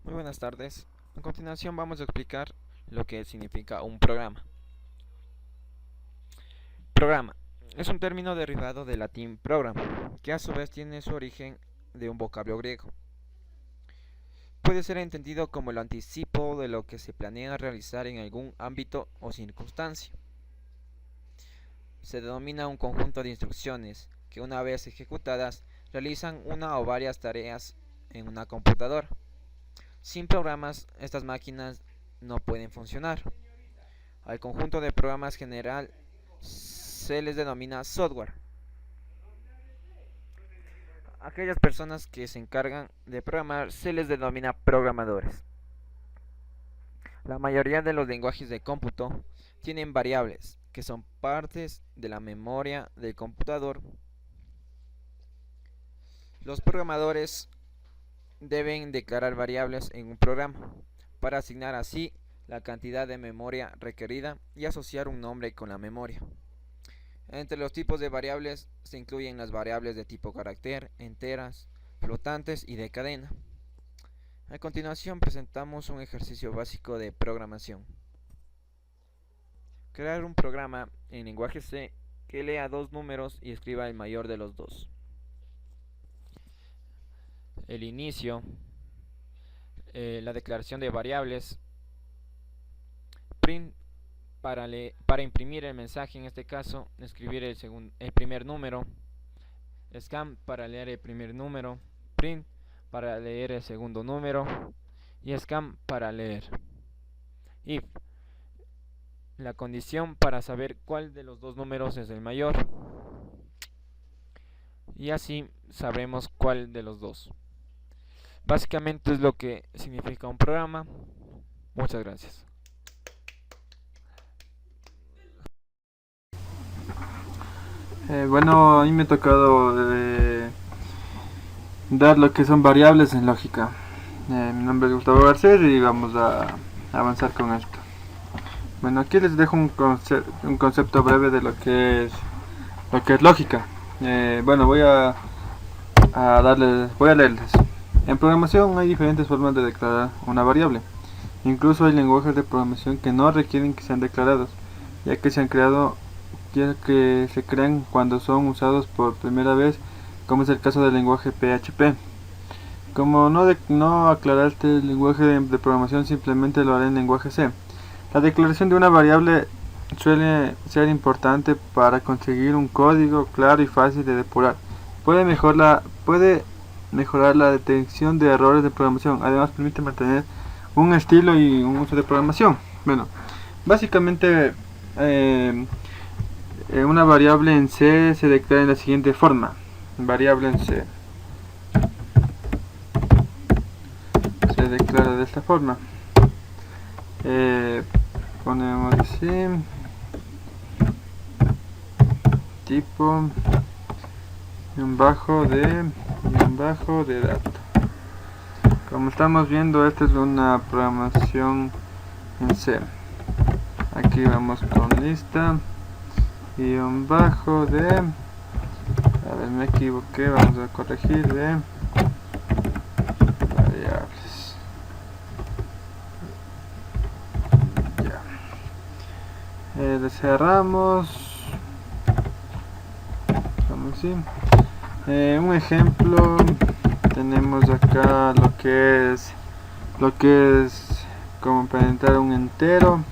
Muy buenas tardes. A continuación vamos a explicar lo que significa un programa. Programa es un término derivado del latín program, que a su vez tiene su origen de un vocablo griego. Puede ser entendido como el anticipo de lo que se planea realizar en algún ámbito o circunstancia. Se denomina un conjunto de instrucciones que una vez ejecutadas realizan una o varias tareas en una computadora. Sin programas, estas máquinas no pueden funcionar. Al conjunto de programas general se les denomina software. Aquellas personas que se encargan de programar se les denomina programadores. La mayoría de los lenguajes de cómputo tienen variables, que son partes de la memoria del computador. Los programadores deben declarar variables en un programa para asignar así la cantidad de memoria requerida y asociar un nombre con la memoria. Entre los tipos de variables se incluyen las variables de tipo carácter, enteras, flotantes y de cadena. A continuación presentamos un ejercicio básico de programación. Crear un programa en lenguaje C que lea dos números y escriba el mayor de los dos. El inicio, la declaración de variables, print para imprimir el mensaje, en este caso escribir el primer número, scan para leer el primer número, print para leer el segundo número y scan para leer. If, la condición para saber cuál de los dos números es el mayor, y así sabremos cuál de los dos. Básicamente es lo que significa un programa. Muchas gracias. Bueno, a mí me ha tocado dar lo que son variables en lógica. Mi nombre es Gustavo Garcés y vamos a avanzar con esto. Bueno, aquí les dejo un concepto breve de lo que es lógica. Bueno, voy a leerles. En programación hay diferentes formas de declarar una variable. Incluso hay lenguajes de programación que no requieren que sean declarados, ya que se crean cuando son usados por primera vez, como es el caso del lenguaje PHP. Como no aclaraste el lenguaje de programación, simplemente lo haré en lenguaje C. La declaración de una variable suele ser importante para conseguir un código claro y fácil de depurar. Puede mejorar la detección de errores de programación. Además, permite mantener un estilo y un uso de programación. Bueno, básicamente una variable en C se declara en la siguiente forma. Variable en C se declara de esta forma. Ponemos así, tipo bajo de dato. Como estamos viendo, esta es una programación en C. Aquí vamos con lista bajo de, a ver, me equivoqué, vamos a corregir, de variables. Ya. Cerramos. Vamos así. Un ejemplo, tenemos acá lo que es complementar un entero.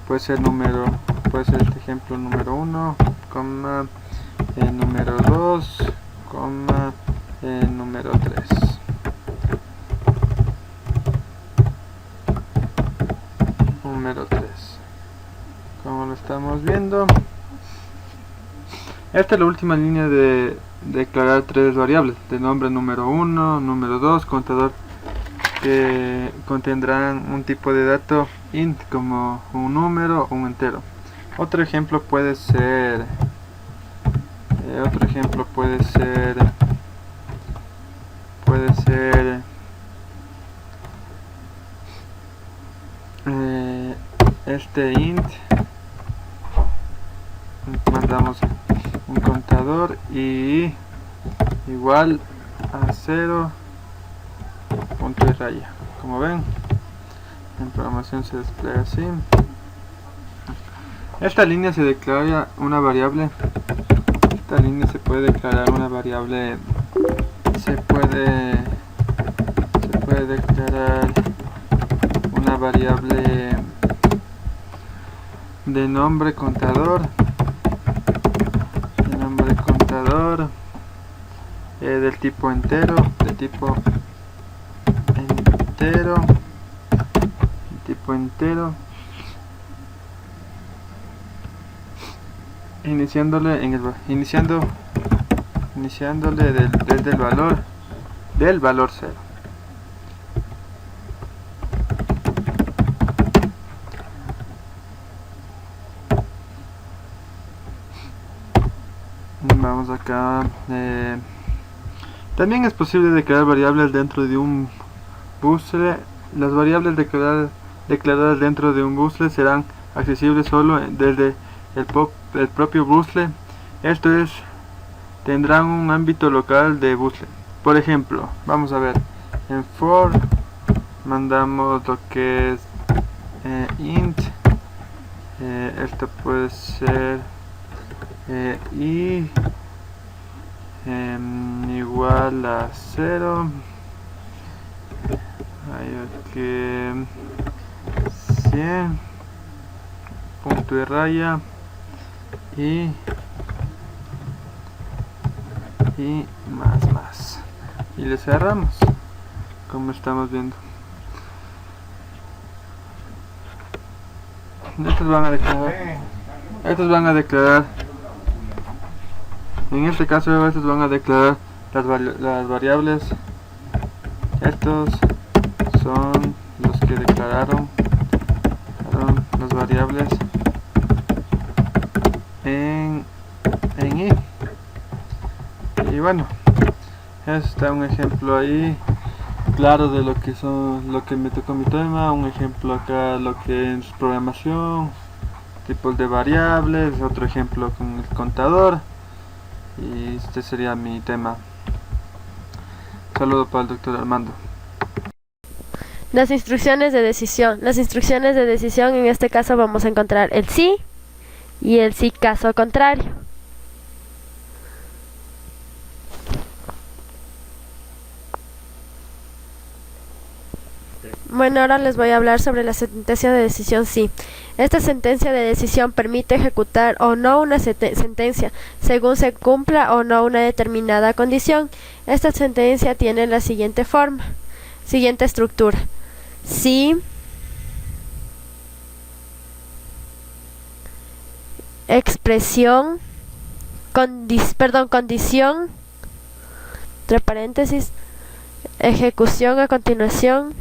Puede ser este ejemplo número 1, número 2, número 3. Número 3. Como lo estamos viendo, esta es la última línea de declarar tres variables, de nombre número 1, número 2, contador, que contendrán un tipo de dato int como un número o un entero. Otro ejemplo puede ser este int, mandamos un contador y igual a 0 punto y raya, Como ven, en programación se despliega así. Esta línea se declara una variable. Esta línea se puede declarar una variable. Se puede declarar una variable de nombre contador. Del tipo entero. Iniciándole desde el valor del valor 0. Vamos acá. También es posible declarar variables dentro de un bucle. Las variables declaradas dentro de un bucle serán accesibles solo desde el propio bucle. Esto es, tendrán un ámbito local de bucle. Por ejemplo, vamos a ver, en for mandamos lo que es int. Esto puede ser i igual a 0. Hay 100 punto y raya y más y le cerramos, como estamos viendo. Estos van a declarar en este caso estos van a declarar las variables. Estos son los que declararon las variables en i. Y bueno, está un ejemplo ahí claro de lo que me tocó mi tema. Un ejemplo acá lo que es programación, tipos de variables, otro ejemplo con el contador, y este sería mi tema. Saludo para el doctor Armando. Las instrucciones de decisión. Las instrucciones de decisión, en este caso vamos a encontrar el sí y el sí caso contrario. Bueno, ahora les voy a hablar sobre la sentencia de decisión sí. Esta sentencia de decisión permite ejecutar o no una sentencia, según se cumpla o no una determinada condición. Esta sentencia tiene la siguiente estructura. Sí, expresión, condición, entre paréntesis, ejecución a continuación,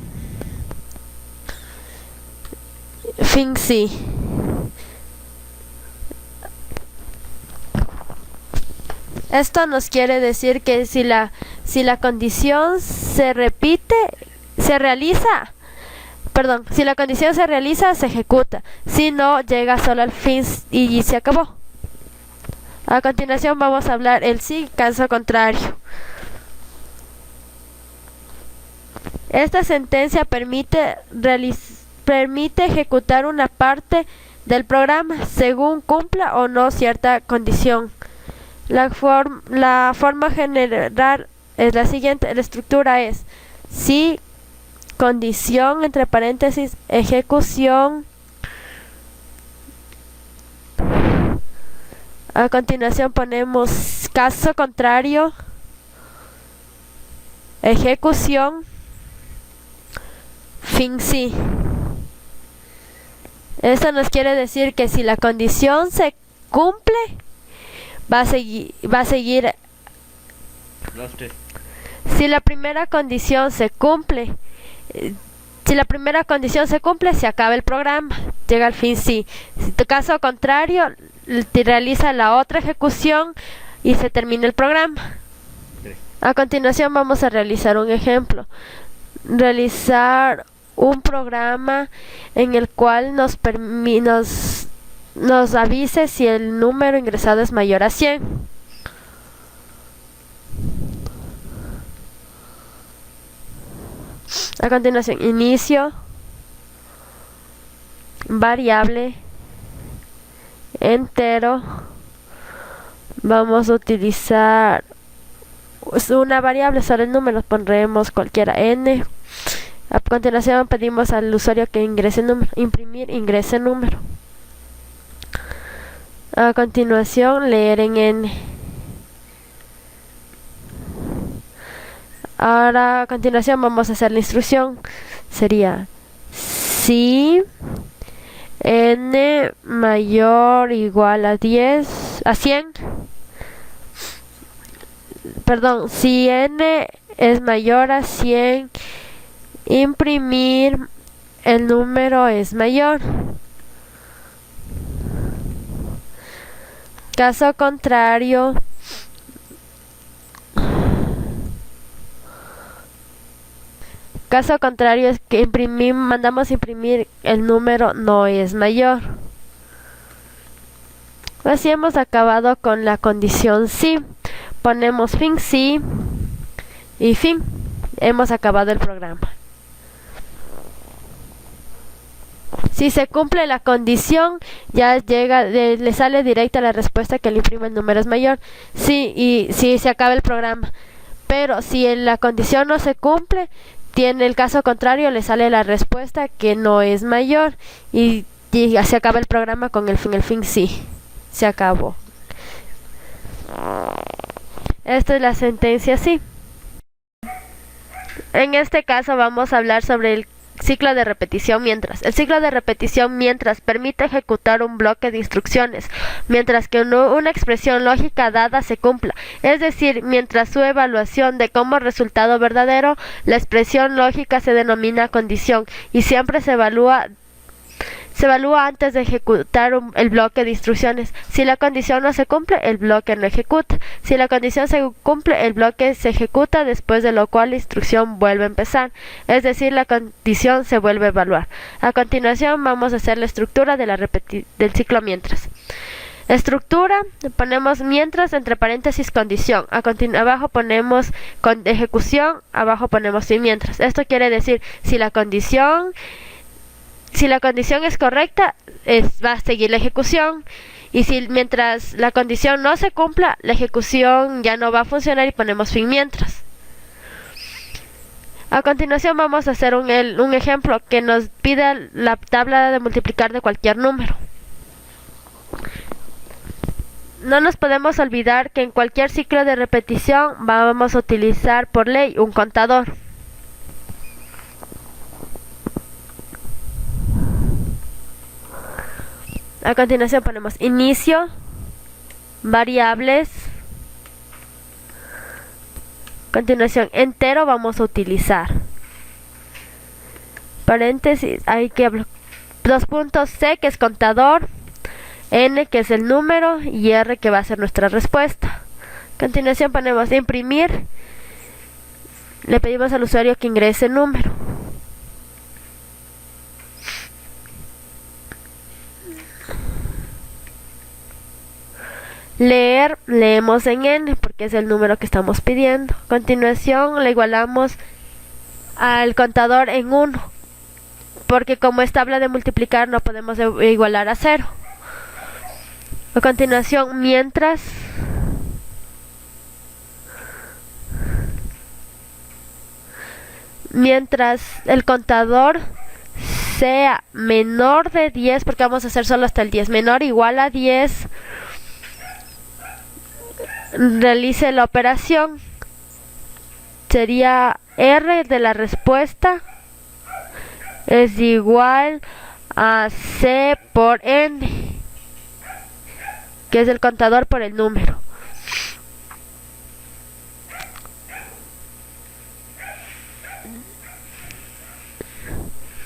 fin sí. Esto nos quiere decir que si la condición se realiza, se ejecuta. Si no, llega solo al fin y se acabó. A continuación vamos a hablar el sí caso contrario. Esta sentencia permite ejecutar una parte del programa según cumpla o no cierta condición. La forma general es la siguiente. La estructura es sí, condición, entre paréntesis, ejecución. A continuación ponemos caso contrario, ejecución, fin sí. Esto nos quiere decir que si la condición se cumple, va a seguir. Si la primera condición se cumple, se acaba el programa, llega al fin sí. Si tu caso contrario, te realiza la otra ejecución y se termina el programa. A continuación vamos a realizar un ejemplo. Realizar un programa en el cual nos avise si el número ingresado es mayor a 100. A continuación, inicio, variable, entero. Vamos a utilizar una variable sobre el número, pondremos cualquiera n. A continuación pedimos al usuario que ingrese el número, imprimir, ingrese el número. A continuación leer en n. Ahora a continuación vamos a hacer la instrucción, sería si n mayor o igual a 100, perdón, si n es mayor a 100, imprimir el número es mayor. Caso contrario, es que mandamos imprimir el número no es mayor. Así hemos acabado con la condición si. Ponemos fin si y fin. Hemos acabado el programa. Si se cumple la condición, ya le sale directa la respuesta que le imprime el número es mayor. Sí, y sí, se acaba el programa. Pero si la condición no se cumple, tiene el caso contrario, le sale la respuesta que no es mayor. Y ya se acaba el programa con el fin sí. Se acabó. Esta es la sentencia sí. En este caso vamos a hablar sobre el ciclo de repetición mientras. El ciclo de repetición mientras permite ejecutar un bloque de instrucciones, mientras que una expresión lógica dada se cumpla. Es decir, mientras su evaluación de como resultado verdadero, la expresión lógica se denomina condición y siempre se evalúa antes de ejecutar el bloque de instrucciones. Si la condición no se cumple, el bloque no ejecuta. Si la condición se cumple, el bloque se ejecuta, después de lo cual la instrucción vuelve a empezar. Es decir, la condición se vuelve a evaluar. A continuación vamos a hacer la estructura del ciclo mientras. Estructura, ponemos mientras entre paréntesis condición. Abajo ponemos ejecución, abajo ponemos sin mientras. Esto quiere decir, si la condición es correcta, va a seguir la ejecución. Y si mientras la condición no se cumpla, la ejecución ya no va a funcionar y ponemos fin mientras. A continuación vamos a hacer un ejemplo que nos pide la tabla de multiplicar de cualquier número. No nos podemos olvidar que en cualquier ciclo de repetición vamos a utilizar por ley un contador. A continuación ponemos inicio, variables, a continuación entero vamos a utilizar. Paréntesis, hay que dos puntos C que es contador, N que es el número y R que va a ser nuestra respuesta. A continuación ponemos imprimir, le pedimos al usuario que ingrese el número. Leer, leemos en n porque es el número que estamos pidiendo. A continuación le igualamos al contador en 1 porque como es tabla de multiplicar no podemos igualar a 0. A continuación mientras el contador sea menor de 10, porque vamos a hacer solo hasta el 10, menor o igual a 10, realice la operación. Sería R de la respuesta es igual a C por N, que es el contador por el número.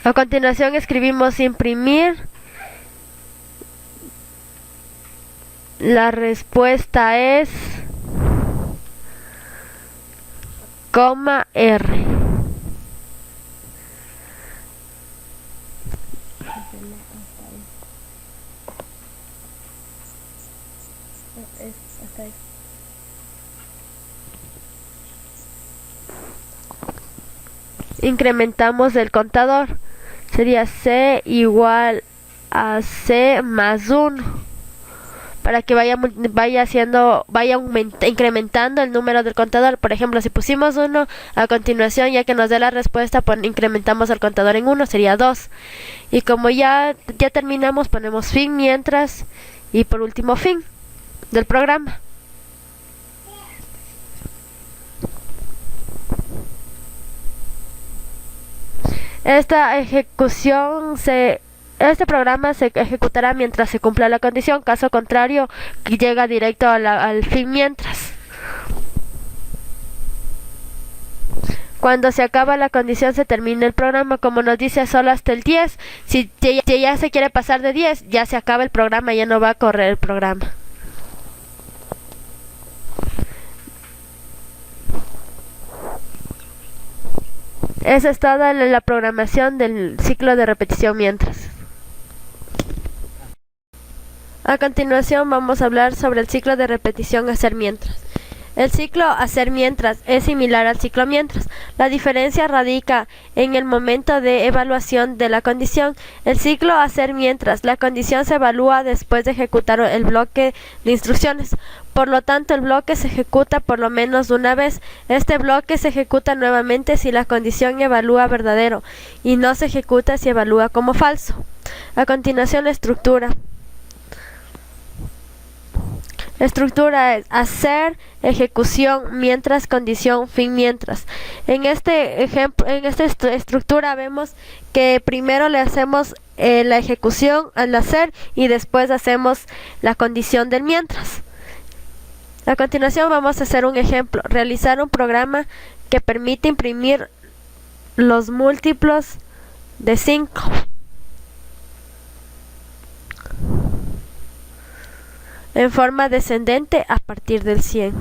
A continuación escribimos imprimir. La respuesta es R. incrementamos el contador. Sería C igual a C más 1, para que incrementando el número del contador. Por ejemplo, si pusimos 1, a continuación, ya que nos dé la respuesta, incrementamos el contador en 1, sería 2. Y como ya terminamos, ponemos fin mientras y por último fin del programa. Este programa se ejecutará mientras se cumpla la condición, caso contrario, llega directo al fin mientras. Cuando se acaba la condición se termina el programa, como nos dice solo hasta el 10. Si ya se quiere pasar de 10, ya se acaba el programa, ya no va a correr el programa. Esa es toda la programación del ciclo de repetición mientras. A continuación vamos a hablar sobre el ciclo de repetición hacer mientras. El ciclo hacer mientras es similar al ciclo mientras. La diferencia radica en el momento de evaluación de la condición. El ciclo hacer mientras, la condición se evalúa después de ejecutar el bloque de instrucciones. Por lo tanto, el bloque se ejecuta por lo menos una vez. Este bloque se ejecuta nuevamente si la condición evalúa verdadero y no se ejecuta si evalúa como falso. A continuación, la estructura. La estructura es hacer, ejecución, mientras, condición, fin, mientras. En esta estructura vemos que primero le hacemos la ejecución al hacer y después hacemos la condición del mientras. A continuación vamos a hacer un ejemplo. Realizar un programa que permite imprimir los múltiplos de 5. En forma descendente a partir del 100.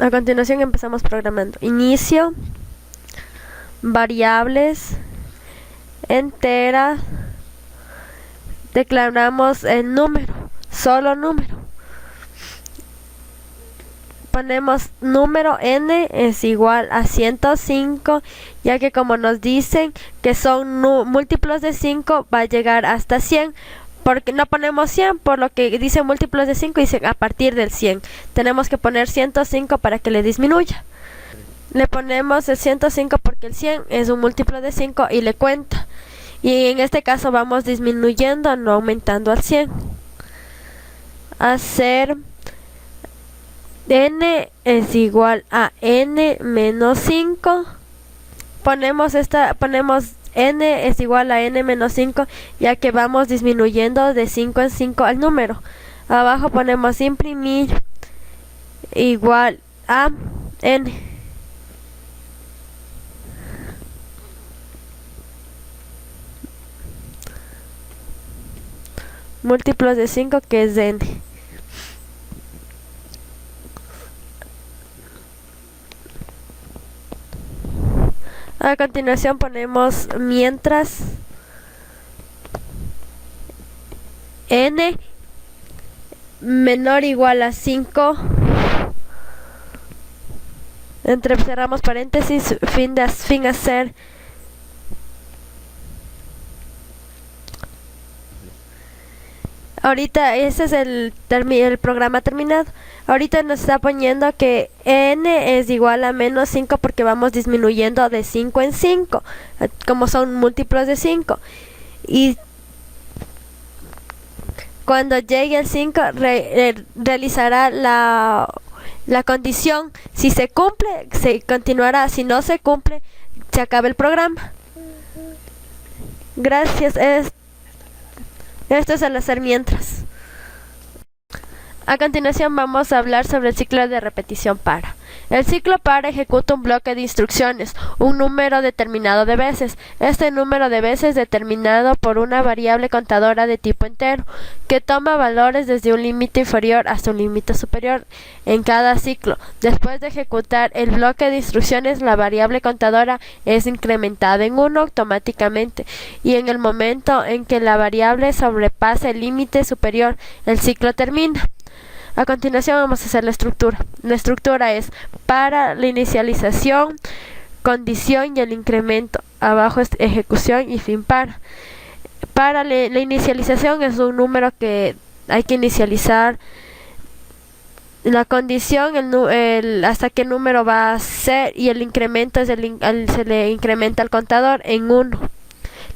A continuación empezamos programando. Inicio, variables, entera, declaramos el número, solo número. Ponemos número n es igual a 105, ya que como nos dicen que son múltiplos de 5, va a llegar hasta 100. Porque no ponemos 100, por lo que dice múltiplos de 5, dice a partir del 100. Tenemos que poner 105 para que le disminuya. Le ponemos el 105 porque el 100 es un múltiplo de 5 y le cuenta. Y en este caso vamos disminuyendo, no aumentando al 100. Hacer n es igual a n menos 5. Ponemos n es igual a n menos 5, ya que vamos disminuyendo de 5 en 5 al número. Abajo ponemos imprimir igual a n. Múltiplos de 5, que es n. A continuación ponemos mientras n menor o igual a 5, cerramos paréntesis, fin hacer Ahorita ese es el programa terminado. Ahorita nos está poniendo que n es igual a menos 5 porque vamos disminuyendo de 5 en 5, como son múltiplos de 5. Y cuando llegue el 5 realizará la condición. Si se cumple, se continuará. Si no se cumple, se acaba el programa. Gracias. Esto es el hacer mientras. A continuación vamos a hablar sobre el ciclo de repetición para. El ciclo para ejecuta un bloque de instrucciones, un número determinado de veces. Este número de veces determinado por una variable contadora de tipo entero, que toma valores desde un límite inferior hasta un límite superior en cada ciclo. Después de ejecutar el bloque de instrucciones, la variable contadora es incrementada en 1 automáticamente, y en el momento en que la variable sobrepasa el límite superior, el ciclo termina. A continuación vamos a hacer la estructura. La estructura es para la inicialización, condición y el incremento. Abajo es ejecución y fin para. Para la inicialización es un número que hay que inicializar. La condición, hasta qué número va a ser, y el incremento es se le incrementa el contador en 1.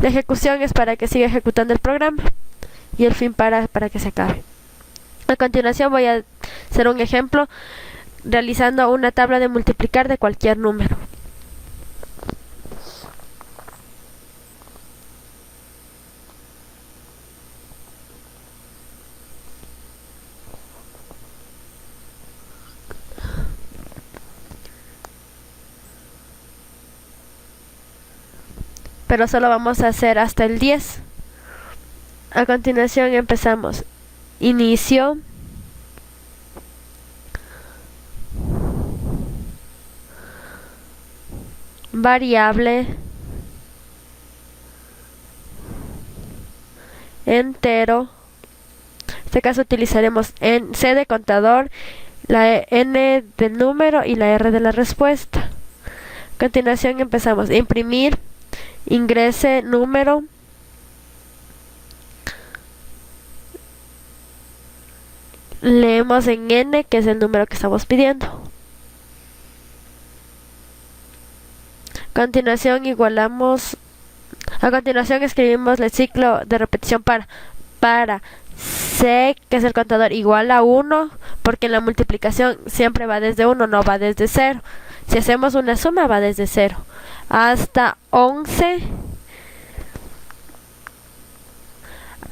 La ejecución es para que siga ejecutando el programa y el fin para que se acabe. A continuación voy a hacer un ejemplo realizando una tabla de multiplicar de cualquier número. Pero solo vamos a hacer hasta el 10. A continuación empezamos. Inicio. Variable. Entero. En este caso utilizaremos C de contador, la N del número y la R de la respuesta. A continuación empezamos. Imprimir. Ingrese número. Leemos en N, que es el número que estamos pidiendo. A continuación escribimos el ciclo de repetición para C, que es el contador, igual a 1, porque en la multiplicación siempre va desde 1, no va desde 0. Si hacemos una suma va desde 0 hasta 11.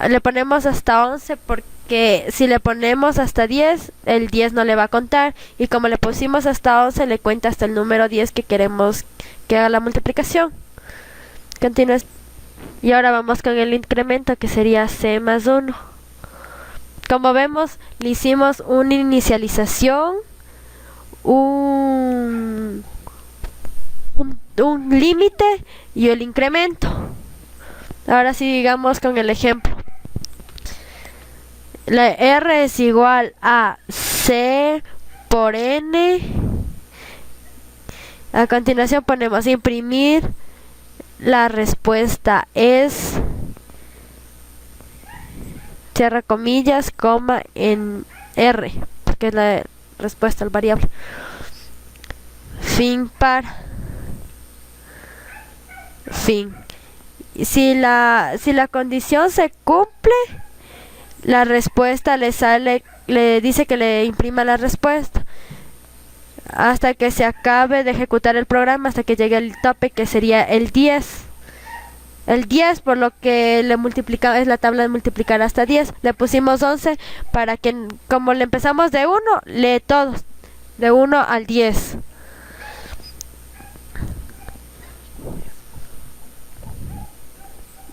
Le ponemos hasta 11 porque si le ponemos hasta 10, el 10 no le va a contar, y como le pusimos hasta 11, le cuenta hasta el número 10 que queremos que haga la multiplicación. Continúa. Y ahora vamos con el incremento, que sería C más 1. Como vemos, le hicimos una inicialización, un límite y el incremento. Ahora sí, digamos con el ejemplo. La R es igual a C por N. A continuación ponemos imprimir. La respuesta es, cierra comillas, coma, en R, que es la respuesta al variable. Fin para. Fin. Si la condición se cumple, la respuesta le dice que le imprima la respuesta hasta que se acabe de ejecutar el programa, hasta que llegue el tope, que sería el 10. El 10, por lo que le multiplicamos, es la tabla de multiplicar hasta 10. Le pusimos 11 para que, como le empezamos de 1, lee todos, de 1 al 10.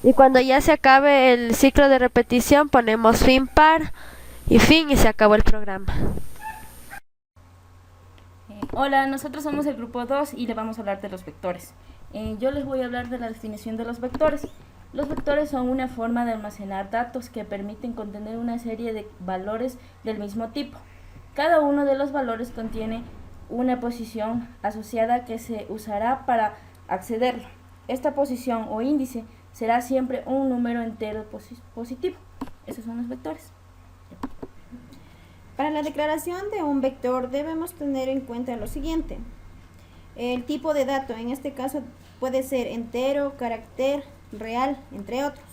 Y cuando ya se acabe el ciclo de repetición, ponemos fin par y fin, y se acabó el programa. Hola, nosotros somos el grupo 2 y le vamos a hablar de los vectores. Yo les voy a hablar de la definición de los vectores. Los vectores son una forma de almacenar datos que permiten contener una serie de valores del mismo tipo. Cada uno de los valores contiene una posición asociada que se usará para accederlo. Esta posición o índice será siempre un número entero positivo. Esos son los vectores. Para la declaración de un vector debemos tener en cuenta lo siguiente. El tipo de dato, en este caso puede ser entero, carácter, real, entre otros.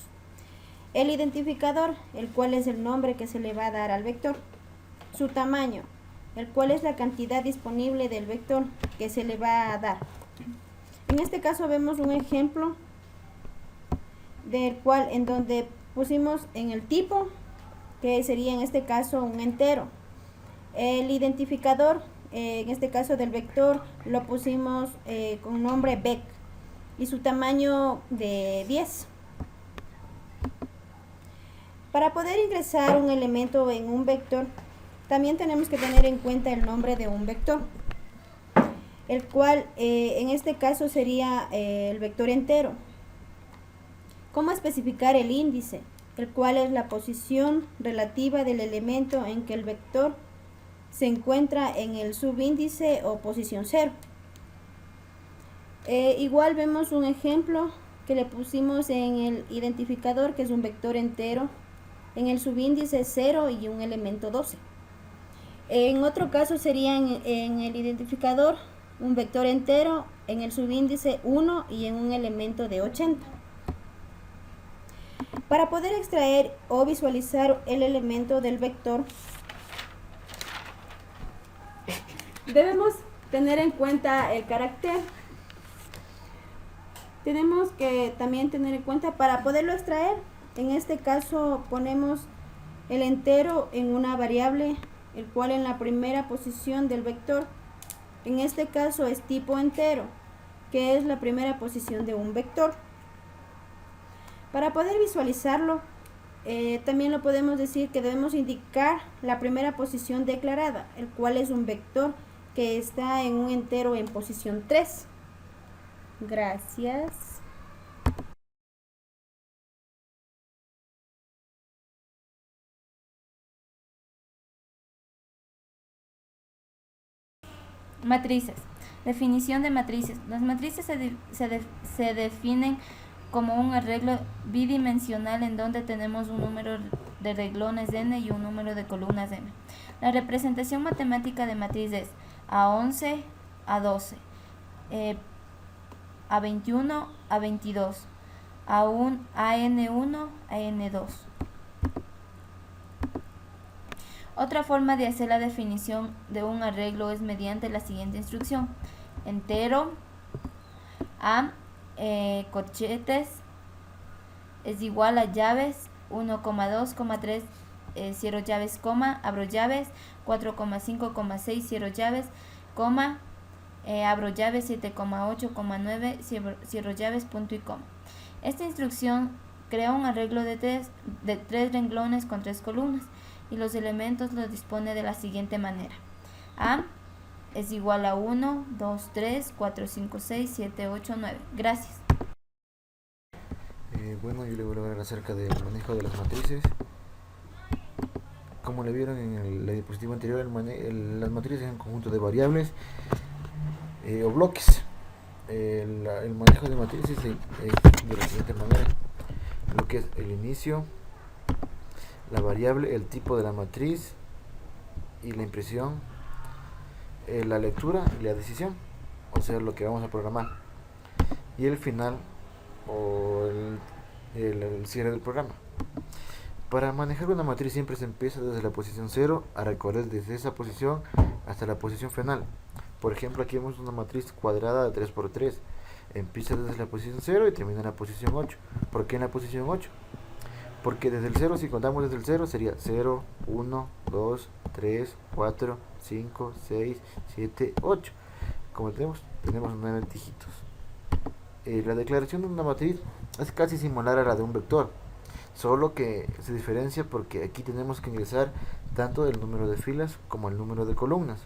El identificador, el cual es el nombre que se le va a dar al vector. Su tamaño, el cual es la cantidad disponible del vector que se le va a dar. En este caso vemos un ejemplo del cual en donde pusimos en el tipo, que sería en este caso un entero. El identificador, en este caso del vector, lo pusimos con nombre vec y su tamaño de 10. Para poder ingresar un elemento en un vector, también tenemos que tener en cuenta el nombre de un vector, el cual en este caso sería el vector entero. ¿Cómo especificar el índice? El cual es la posición relativa del elemento en que el vector se encuentra en el subíndice o posición 0. Igual vemos un ejemplo que le pusimos en el identificador, que es un vector entero en el subíndice 0 y un elemento 12. En otro caso sería en el identificador un vector entero en el subíndice 1 y en un elemento de 80. Para poder extraer o visualizar el elemento del vector, debemos tener en cuenta el carácter. Tenemos que también tener en cuenta para poderlo extraer. En este caso ponemos el entero en una variable, el cual en la primera posición del vector, en este caso es tipo entero, que es la primera posición de un vector. Para poder visualizarlo, también lo podemos decir que debemos indicar la primera posición declarada, el cual es un vector que está en un entero en posición 3. Gracias. Matrices. Definición de matrices. Las matrices se definen como un arreglo bidimensional en donde tenemos un número de renglones n y un número de columnas m. La representación matemática de matriz es A11, A12, A21, A22, AN1, AN2. Otra forma de hacer la definición de un arreglo es mediante la siguiente instrucción: entero a corchetes es igual a llaves 1,2,3 cierro llaves, coma, abro llaves 4,5,6 cierro llaves, coma, abro llaves 7,8,9 cierro llaves, punto y coma. Esta instrucción crea un arreglo de tres renglones con 3 columnas y los elementos los dispone de la siguiente manera: A es igual a 1, 2, 3, 4, 5, 6, 7, 8, 9. Gracias. Bueno, yo le voy a hablar acerca del manejo de las matrices. Como le vieron en la diapositiva anterior, las matrices son un conjunto de variables o bloques. El manejo de matrices es de la siguiente manera: lo que es el inicio, la variable, el tipo de la matriz y la impresión, la lectura y la decisión, o sea, lo que vamos a programar, y el final o el cierre del programa. Para manejar una matriz siempre se empieza desde la posición 0 a recorrer desde esa posición hasta la posición final. Por ejemplo, aquí vemos una matriz cuadrada de 3×3. Empieza desde la posición 0 y termina en la posición 8. ¿Por qué en la posición 8? Porque desde el 0, si contamos desde el 0, sería 0, 1, 2, 3, 4, 5, 6, 7, 8. Como tenemos 9 dígitos. La declaración de una matriz es casi similar a la de un vector, solo que se diferencia porque aquí tenemos que ingresar tanto el número de filas como el número de columnas.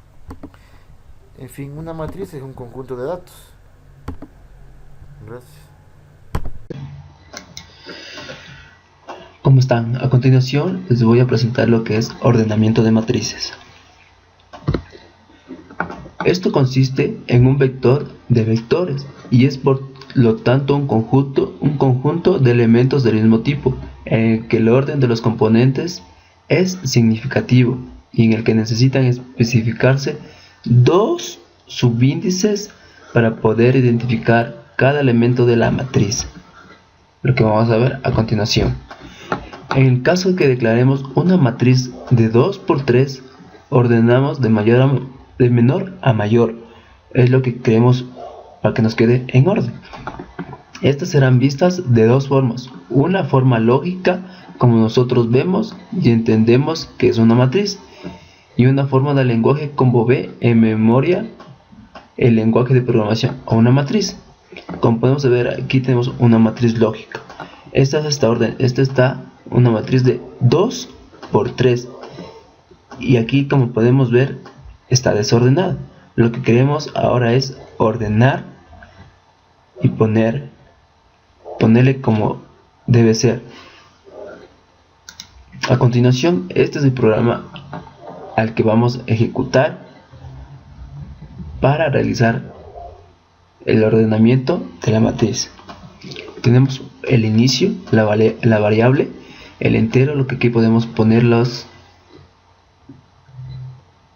En fin, una matriz es un conjunto de datos. Gracias. ¿Cómo están? A continuación les voy a presentar lo que es ordenamiento de matrices. Esto consiste en un vector de vectores y es por lo tanto un conjunto de elementos del mismo tipo, en el que el orden de los componentes es significativo y en el que necesitan especificarse dos subíndices para poder identificar cada elemento de la matriz, lo que vamos a ver a continuación. En el caso de que declaremos una matriz de 2×3, ordenamos de menor a mayor, es lo que queremos para que nos quede en orden. Estas serán vistas de dos formas: una forma lógica, como nosotros vemos y entendemos que es una matriz, y una forma de lenguaje como ve en memoria el lenguaje de programación o una matriz. Como podemos ver, aquí tenemos una matriz lógica. Esta es esta orden, esta está una matriz de 2×3 y aquí, como podemos ver, está desordenada. Lo que queremos ahora es ordenar y ponerle como debe ser. A continuación, este es el programa al que vamos a ejecutar para realizar el ordenamiento de la matriz. Tenemos el inicio, la variable, el entero, lo que aquí podemos poner las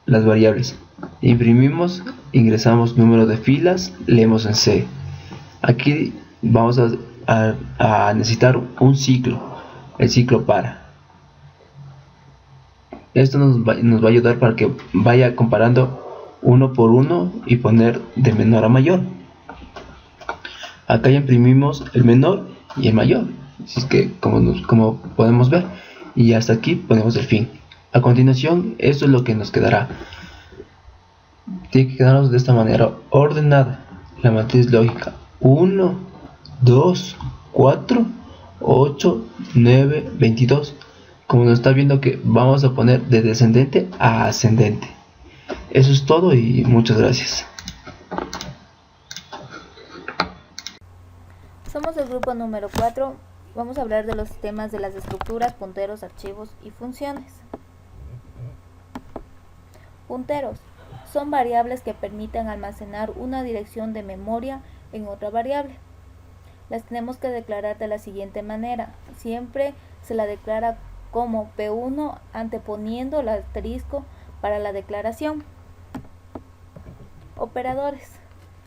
variables. Imprimimos, ingresamos número de filas, leemos en C. Aquí vamos a necesitar un ciclo, el ciclo para. Esto nos va a ayudar para que vaya comparando uno por uno y poner de menor a mayor. Acá ya imprimimos el menor y el mayor, así es que como podemos ver, y hasta aquí ponemos el fin. A continuación, esto es lo que nos quedará. Tiene que quedarnos de esta manera ordenada la matriz lógica: 1, 2, 4, 8, 9, 22. Como nos está viendo que vamos a poner de descendente a ascendente. Eso es todo y muchas gracias. Somos el grupo número 4. Vamos a hablar de los sistemas de las estructuras, punteros, archivos y funciones. Punteros son variables que permiten almacenar una dirección de memoria en otra variable. Las tenemos que declarar de la siguiente manera. Siempre se la declara como P1 anteponiendo el asterisco para la declaración. Operadores.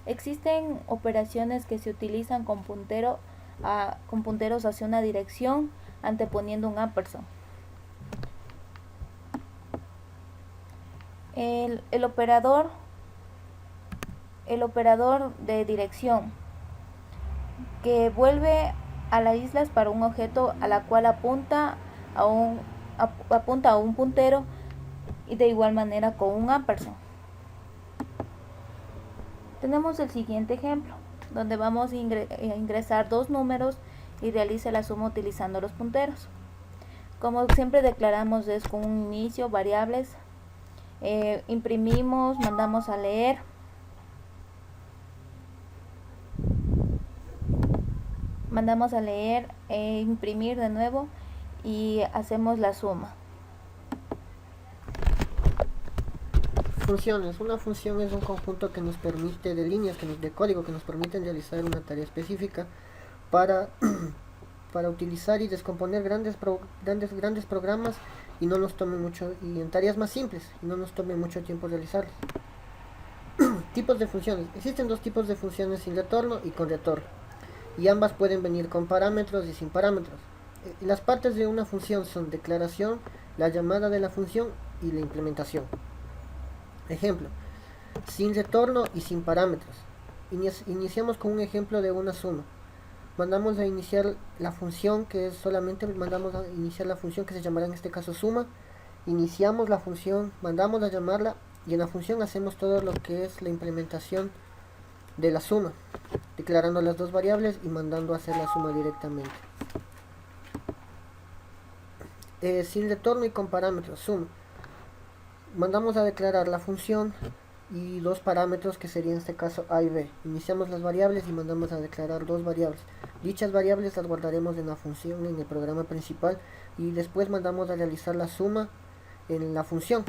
Existen operaciones que se utilizan con punteros hacia una dirección anteponiendo un ampersand. El operador de dirección que vuelve a las islas para un objeto a la cual apunta a un puntero y de igual manera con un ampersand. Tenemos el siguiente ejemplo, donde vamos a ingresar dos números y realice la suma utilizando los punteros. Como siempre declaramos es con un inicio, variables, imprimimos, mandamos a leer, imprimir de nuevo y hacemos la suma. Funciones. Una función es un conjunto que nos permite de líneas, de código que nos permiten realizar una tarea específica para utilizar y descomponer grandes programas y no nos tome mucho, y en tareas más simples y no nos tome mucho tiempo realizarlas. Tipos de funciones. Existen dos tipos de funciones: sin retorno y con retorno, y ambas pueden venir con parámetros y sin parámetros. Las partes de una función son declaración, la llamada de la función y la implementación. Ejemplo: sin retorno y sin parámetros. Iniciamos con un ejemplo de una suma. Mandamos a iniciar la función que es solamente mandamos a iniciar la función que se llamará en este caso suma. Iniciamos la función, mandamos a llamarla y en la función hacemos todo lo que es la implementación de la suma, declarando las dos variables y mandando a hacer la suma directamente. Sin retorno y con parámetros, suma. Mandamos a declarar la función y dos parámetros que serían en este caso a y b. Iniciamos las variables y mandamos a declarar dos variables. Dichas variables las guardaremos en la función en el programa principal y después mandamos a realizar la suma en la función.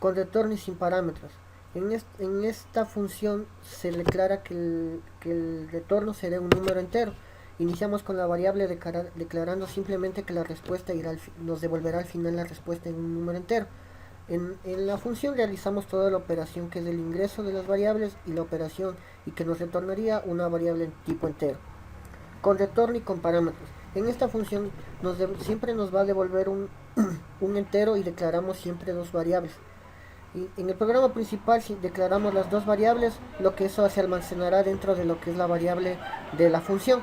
Con retorno y sin parámetros. En esta función se declara que el retorno será un número entero. Iniciamos con la variable declarando simplemente que la respuesta nos devolverá al final la respuesta en un número entero. En la función realizamos toda la operación que es el ingreso de las variables y la operación y que nos retornaría una variable en tipo entero. Con retorno y con parámetros. En esta función siempre nos va a devolver un entero y declaramos siempre dos variables. Y en el programa principal, si declaramos las dos variables, lo que eso se almacenará dentro de lo que es la variable de la función.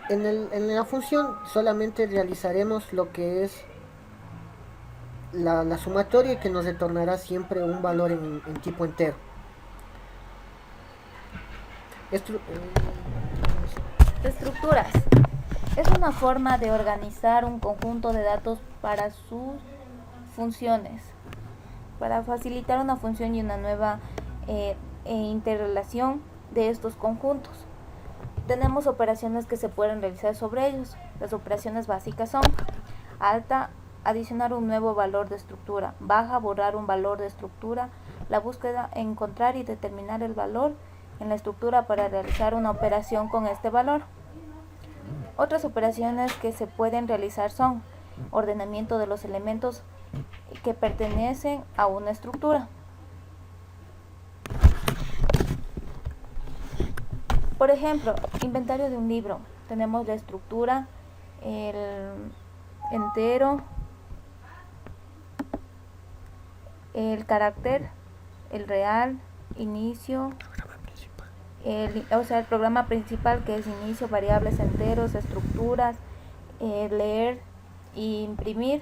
En la función solamente realizaremos lo que es la sumatoria, que nos retornará siempre un valor en tipo entero. Estructuras. Es una forma de organizar un conjunto de datos para sus funciones, para facilitar una función y una nueva interrelación de estos conjuntos. Tenemos operaciones que se pueden realizar sobre ellos. Las operaciones básicas son adicionar un nuevo valor de estructura, baja, borrar un valor de estructura, la búsqueda, encontrar y determinar el valor en la estructura para realizar una operación con este valor. Otras operaciones que se pueden realizar son ordenamiento de los elementos que pertenecen a una estructura. Por ejemplo, inventario de un libro. Tenemos la estructura, el entero, el carácter, el real, inicio, el programa principal, que es inicio, variables, enteros, estructuras, leer, imprimir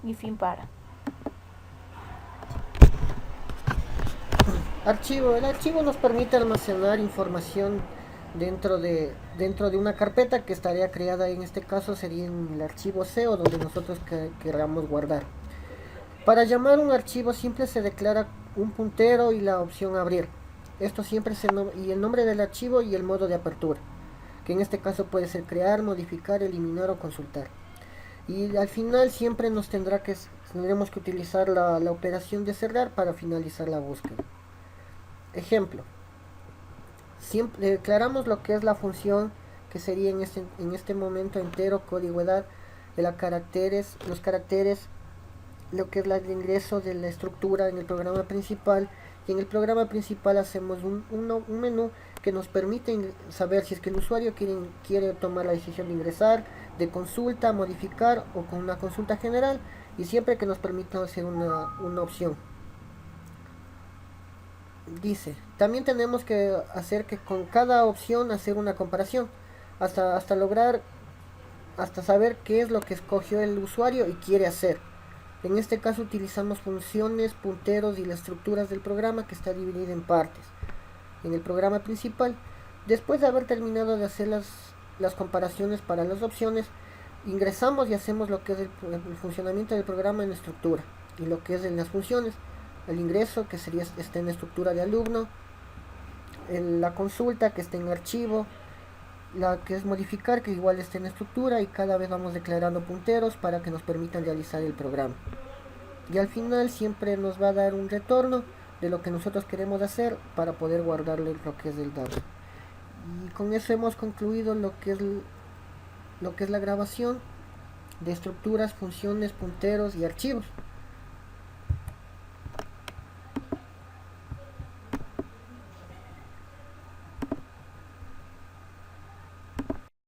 y fin para. Archivo. El archivo nos permite almacenar información dentro de una carpeta que estaría creada, en este caso sería en el archivo C, o donde nosotros queramos guardar. Para llamar un archivo simple se declara un puntero y la opción abrir. Esto siempre y el nombre del archivo y el modo de apertura, que en este caso puede ser crear, modificar, eliminar o consultar. Y al final siempre tendremos que utilizar la operación de cerrar para finalizar la búsqueda. Ejemplo, siempre declaramos lo que es la función, que sería en este momento entero, código edad, de los caracteres, lo que es el ingreso de la estructura en el programa principal. Y en el programa principal hacemos un menú que nos permite saber si es que el usuario quiere tomar la decisión de ingresar, de consulta, modificar o con una consulta general, y siempre que nos permita hacer una opción. Dice, también tenemos que hacer que con cada opción hacer una comparación hasta saber qué es lo que escogió el usuario y quiere hacer. En este caso utilizamos funciones, punteros y las estructuras del programa, que está dividida en partes. En el programa principal, después de haber terminado de hacer las comparaciones para las opciones, ingresamos y hacemos lo que es el funcionamiento del programa en estructura, y lo que es en las funciones. El ingreso, que está en estructura de alumno, la consulta, que está en archivo, la que es modificar, que igual está en estructura, y cada vez vamos declarando punteros para que nos permitan realizar el programa. Y al final siempre nos va a dar un retorno de lo que nosotros queremos hacer para poder guardarle lo que es el dato. Y con eso hemos concluido lo que es la grabación de estructuras, funciones, punteros y archivos.